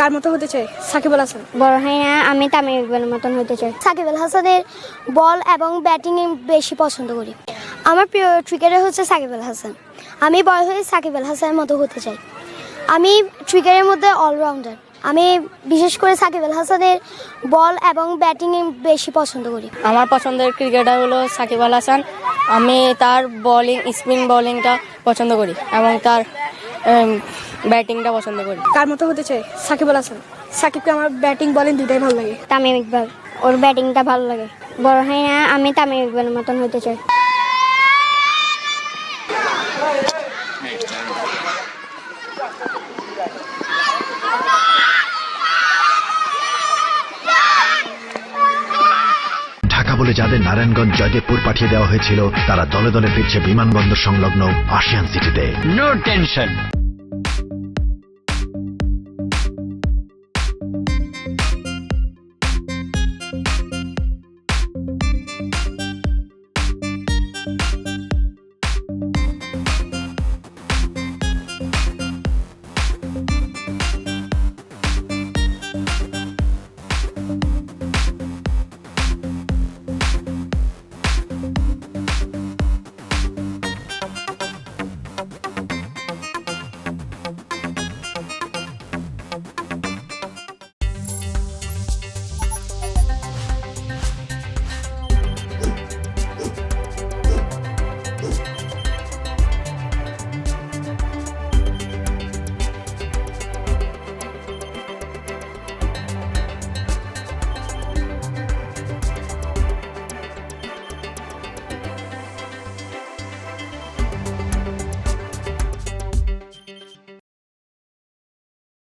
কার মতো হতে চাই? সাকিব আল হাসান। বড় হয় না, আমি তামিম ইকবালের মতন হতে চাই। সাকিব আল হাসানের বল এবং ব্যাটিং বেশি পছন্দ করি। আমার প্রিয় ক্রিকেটার হচ্ছে সাকিব আল হাসান। আমি বড় হয়ে সাকিব আল হাসানের মতো হতে চাই। আমি ক্রিকেটের মধ্যে অলরাউন্ডার। আমি বিশেষ করে সাকিব আল হাসানের বল এবং ব্যাটিং বেশি পছন্দ করি। আমার পছন্দের ক্রিকেটার হলো সাকিব আল হাসান। আমি তার বোলিং, স্পিন বোলিংটা পছন্দ করি এবং তার ব্যাটিংটা পছন্দ করি। কার মতো হতে চাই? সাকিব আল হাসান। সাকিবকে আমার ব্যাটিং বলিং দুইটাই ভালো লাগে। তামিম ইকবাল, ওর ব্যাটিংটা ভালো লাগে। বড় হয় না, আমি তামিম ইকবালের মতন হতে চাই। ঢাকা বলে যাদের নারায়ণগঞ্জ জয়দেবপুর পাঠিয়ে দেওয়া হয়েছিল, তারা দলে দলে ফিরছে বিমানবন্দর সংলগ্ন আশিয়ান সিটিতে। No tension.